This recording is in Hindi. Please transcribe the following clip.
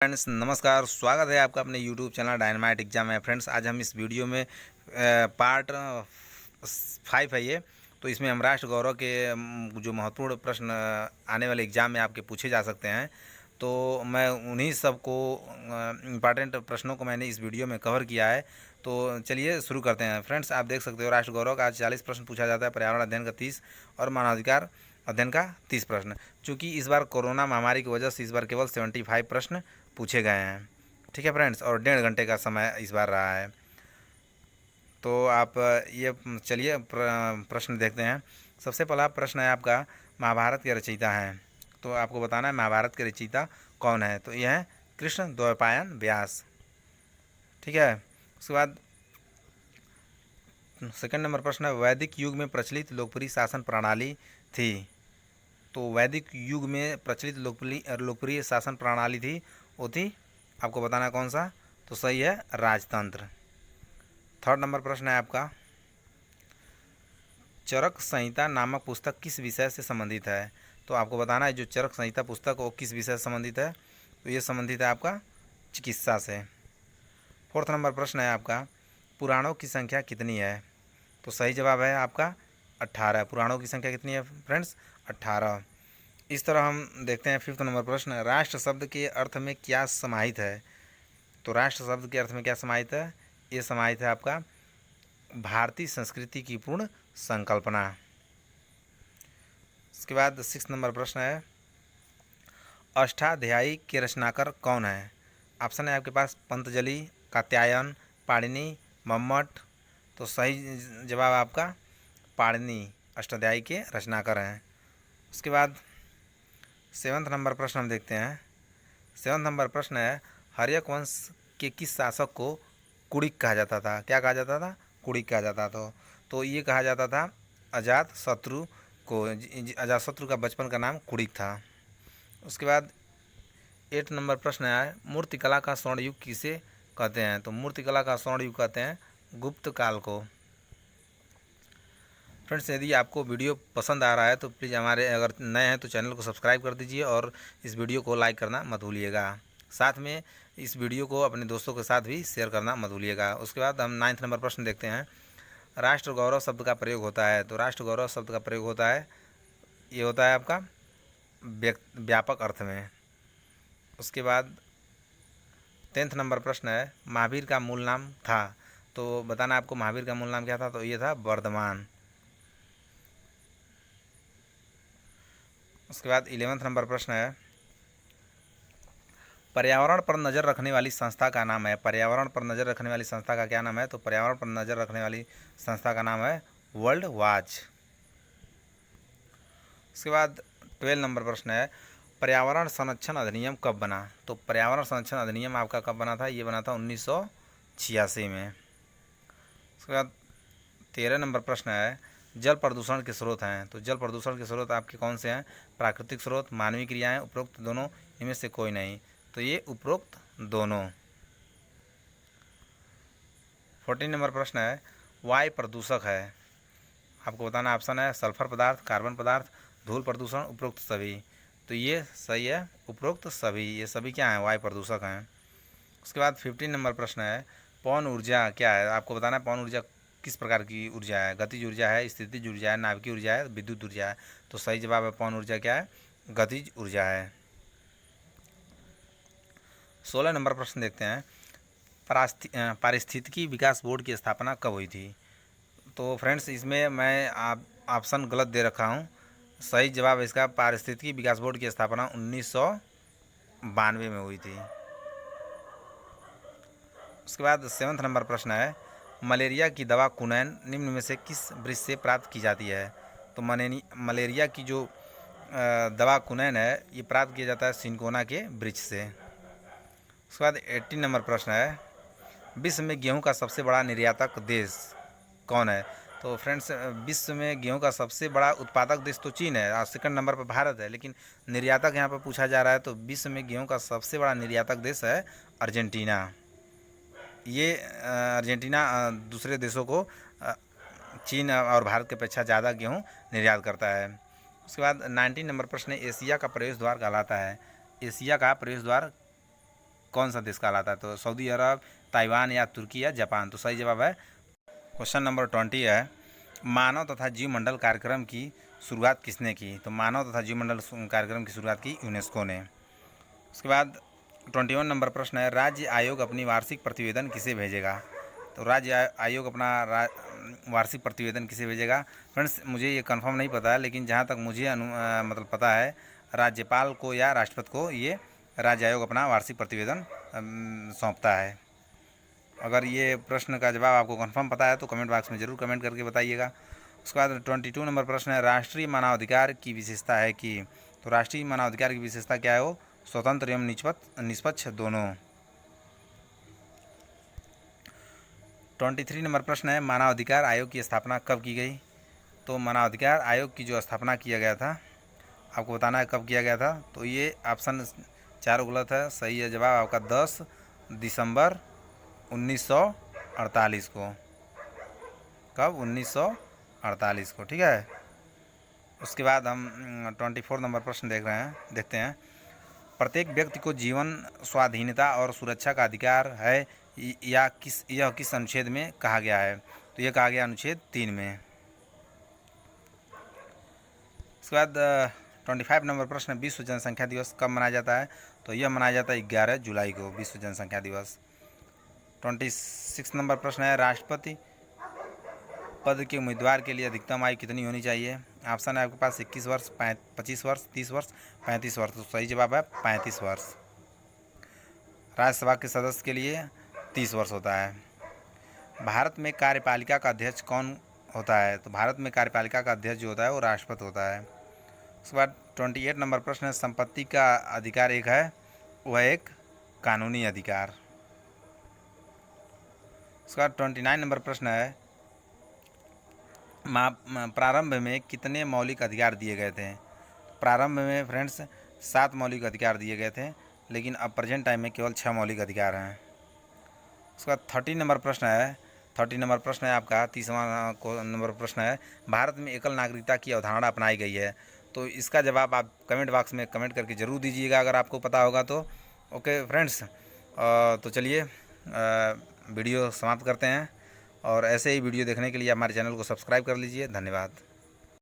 फ्रेंड्स नमस्कार, स्वागत है आपका अपने यूट्यूब चैनल डायनामाइट एग्जाम है। फ्रेंड्स आज हम इस वीडियो में पार्ट 5 है ये। तो इसमें हम राष्ट्र गौरव के जो महत्वपूर्ण प्रश्न आने वाले एग्जाम में आपके पूछे जा सकते हैं, तो मैं उन्हीं सब को इम्पॉर्टेंट प्रश्नों को मैंने इस वीडियो में कवर किया है। तो चलिए शुरू करते हैं। फ्रेंड्स आप देख सकते हो राष्ट्र गौरव का आज 40 प्रश्न पूछा जाता है, पर्यावरण अध्ययन का 30 और मानवाधिकार अध्ययन का 30 प्रश्न। चूँकि इस बार कोरोना महामारी की वजह से इस बार केवल 75 प्रश्न पूछे गए हैं। ठीक है फ्रेंड्स, और 1.5 घंटे का समय इस बार रहा है। तो आप ये चलिए प्रश्न देखते हैं। सबसे पहला प्रश्न है आपका, महाभारत के रचयिता हैं। तो आपको बताना है महाभारत के रचयिता कौन है। तो ये हैं कृष्ण द्वैपायन व्यास। ठीक है। उसके बाद सेकंड नंबर प्रश्न है, वैदिक युग में प्रचलित लोकप्रिय शासन प्रणाली थी। तो वैदिक युग में प्रचलित लोकप्रिय शासन प्रणाली थी, वो थी, आपको बताना कौन सा। तो सही है राजतंत्र। थर्ड नंबर प्रश्न है आपका, चरक संहिता नामक पुस्तक किस विषय से संबंधित है। तो आपको बताना है जो चरक संहिता पुस्तक वो किस विषय से संबंधित है। तो ये संबंधित है आपका चिकित्सा से। फोर्थ नंबर प्रश्न है आपका, पुराणों की संख्या कितनी है। तो सही जवाब है आपका 18। पुराणों की संख्या कितनी है फ्रेंड्स, 18। इस तरह हम देखते हैं फिफ्थ नंबर प्रश्न, राष्ट्र शब्द के अर्थ में क्या समाहित है। तो राष्ट्र शब्द के अर्थ में क्या समाहित है, ये समाहित है आपका भारतीय संस्कृति की पूर्ण संकल्पना। इसके बाद सिक्स नंबर प्रश्न है, अष्टाध्यायी के रचनाकार कौन है। ऑप्शन है आपके पास पंतजलि, कात्यायन, पाणिनि, मम्मट। तो सही जवाब आपका पाणिनि अष्टाध्यायी के रचनाकार हैं। उसके बाद सेवन्थ नंबर प्रश्न हम देखते हैं। सेवन्थ नंबर प्रश्न है, हर्यक वंश के किस शासक को कुड़िक कहा जाता था। क्या कहा जाता था, कुड़िक कहा जाता था। तो ये कहा जाता था अजात शत्रु को। अजात शत्रु का बचपन का नाम कुड़िक था। उसके बाद 8 नंबर प्रश्न है, मूर्तिकला का स्वर्ण युग किसे कहते हैं। तो मूर्तिकला का स्वर्ण युग कहते हैं गुप्त काल को। फ्रेंड्स यदि आपको वीडियो पसंद आ रहा है तो प्लीज़ हमारे, अगर नए हैं तो चैनल को सब्सक्राइब कर दीजिए और इस वीडियो को लाइक करना मत भूलिएगा। साथ में इस वीडियो को अपने दोस्तों के साथ भी शेयर करना मत भूलिएगा। उसके बाद हम 9 नंबर प्रश्न देखते हैं, राष्ट्र गौरव शब्द का प्रयोग होता है। तो राष्ट्र गौरव शब्द का प्रयोग होता है, ये होता है आपका व्यापक अर्थ में। उसके बाद 10th नंबर प्रश्न है, महावीर का मूल नाम था। तो बताना आपको महावीर का मूल नाम क्या था। तो ये था वर्धमान। उसके बाद 11th नंबर प्रश्न है, पर्यावरण पर नज़र रखने वाली संस्था का नाम है। पर्यावरण पर नज़र रखने वाली संस्था का क्या नाम है। तो पर्यावरण पर नज़र रखने वाली संस्था का नाम है वर्ल्ड वॉच। उसके बाद 12 नंबर प्रश्न है, पर्यावरण संरक्षण अधिनियम कब बना। तो पर्यावरण संरक्षण अधिनियम आपका कब बना था, ये बना था 1986 में। उसके बाद 13 नंबर प्रश्न है, जल प्रदूषण के स्रोत हैं। तो जल प्रदूषण के स्रोत आपके कौन से हैं, प्राकृतिक स्रोत, मानवीय क्रियाएं, उपरोक्त दोनों, इनमें से कोई नहीं। तो ये उपरोक्त दोनों। 14 नंबर प्रश्न है, वायु प्रदूषक है। आपको बताना ऑप्शन है सल्फर पदार्थ, कार्बन पदार्थ, धूल प्रदूषण, उपरोक्त सभी। तो ये सही है उपरोक्त सभी। ये सभी क्या हैं, वायु प्रदूषक हैं। उसके बाद 15 नंबर प्रश्न है, पवन ऊर्जा क्या है। आपको बताना है पवन ऊर्जा किस प्रकार की ऊर्जा है, गतिज ऊर्जा है, स्थितिज ऊर्जा है, नाभिकीय ऊर्जा है, विद्युत ऊर्जा है। तो सही जवाब है पवन ऊर्जा क्या है, गतिज ऊर्जा है। 16 नंबर प्रश्न देखते हैं, पारिस्थितिकी विकास बोर्ड की स्थापना कब हुई थी। तो फ्रेंड्स इसमें मैं ऑप्शन गलत दे रखा हूँ। सही जवाब इसका पारिस्थितिकी विकास बोर्ड की स्थापना 1992 में हुई थी। उसके बाद 7th नंबर प्रश्न है, मलेरिया की दवा कुनैन निम्न में से किस वृक्ष से प्राप्त की जाती है। तो मलेरिया की जो दवा कुनैन है ये प्राप्त किया जाता है सिनकोना के वृक्ष से। उसके बाद 18 नंबर प्रश्न है, विश्व में गेहूं का सबसे बड़ा निर्यातक देश कौन है। तो फ्रेंड्स विश्व में गेहूं का सबसे बड़ा उत्पादक देश तो चीन है और सेकंड नंबर पर भारत है, लेकिन निर्यातक यहाँ पर पूछा जा रहा है। तो विश्व में गेहूं का सबसे बड़ा निर्यातक देश है अर्जेंटीना। ये अर्जेंटीना दूसरे देशों को चीन और भारत की अपेक्षा ज़्यादा गेहूं निर्यात करता है। उसके बाद 19 नंबर प्रश्न, एशिया का प्रवेश द्वार कहलाता है। एशिया का प्रवेश द्वार कौन सा देश कहलाता है? तो सऊदी अरब, ताइवान या तुर्की या जापान। तो सही जवाब है क्वेश्चन नंबर 20 है, मानव तथा जीवमंडल कार्यक्रम की शुरुआत किसने की? तो मानव तथा जीवमंडल कार्यक्रम की शुरुआत की यूनेस्को ने। उसके बाद 21 नंबर प्रश्न है, राज्य आयोग अपनी वार्षिक प्रतिवेदन किसे भेजेगा? तो राज्य आयोग अपना वार्षिक प्रतिवेदन किसे भेजेगा? फ्रेंड्स मुझे ये कंफर्म नहीं पता है, लेकिन जहाँ तक मुझे मतलब पता है, राज्यपाल को या राष्ट्रपति को ये राज्य आयोग अपना वार्षिक प्रतिवेदन सौंपता है। अगर ये प्रश्न का जवाब आपको कंफर्म पता है तो कमेंट बॉक्स में ज़रूर कमेंट करके बताइएगा। उसके बाद 22 नंबर प्रश्न है, राष्ट्रीय मानवाधिकार की विशेषता है कि? तो राष्ट्रीय मानवाधिकार की विशेषता क्या है? वो स्वतंत्र एवं निष्पक्ष दोनों। 23 नंबर प्रश्न है, मानवाधिकार आयोग की स्थापना कब की गई? तो मानवाधिकार आयोग की जो स्थापना किया गया था, आपको बताना है कब किया गया था। तो ये ऑप्शन चारों गलत है, सही है जवाब आपका 10 दिसंबर 1948 को। कब? 1948 को, ठीक है। उसके बाद हम 24 नंबर प्रश्न देखते हैं, प्रत्येक व्यक्ति को जीवन, स्वाधीनता और सुरक्षा का अधिकार है या यह किस अनुच्छेद में कहा गया है? तो यह कहा गया अनुच्छेद 3 में। उसके बाद 25 नंबर प्रश्न, विश्व जनसंख्या दिवस कब मनाया जाता है? तो यह मनाया जाता है 11 जुलाई को, विश्व जनसंख्या दिवस। 26 नंबर प्रश्न है, राष्ट्रपति पद के उम्मीदवार के लिए अधिकतम आयु कितनी होनी चाहिए? ऑप्शन है आपके पास 21 वर्ष, 25 वर्ष, 30 वर्ष, 35 वर्ष। तो सही जवाब है 35 वर्ष। राज्यसभा के सदस्य के लिए 30 वर्ष होता है। भारत में कार्यपालिका का अध्यक्ष कौन होता है? तो भारत में कार्यपालिका का अध्यक्ष जो होता है वो राष्ट्रपति होता है। उसके बाद 28 नंबर प्रश्न है, संपत्ति का अधिकार एक है, वह एक कानूनी अधिकार। उसके बाद 29 नंबर प्रश्न है, प्रारंभ में कितने मौलिक अधिकार दिए गए थे? प्रारंभ में फ्रेंड्स 7 मौलिक अधिकार दिए गए थे, लेकिन अब प्रेजेंट टाइम में केवल 6 मौलिक अधिकार हैं। उसके बाद 30 नंबर प्रश्न है, 30 नंबर प्रश्न है आपका 30वां नंबर प्रश्न है, भारत में एकल नागरिकता की अवधारणा अपनाई गई है। तो इसका जवाब आप कमेंट बॉक्स में कमेंट करके ज़रूर दीजिएगा अगर आपको पता होगा तो। ओके फ्रेंड्स, तो चलिए वीडियो समाप्त करते हैं, और ऐसे ही वीडियो देखने के लिए हमारे चैनल को सब्सक्राइब कर लीजिए। धन्यवाद।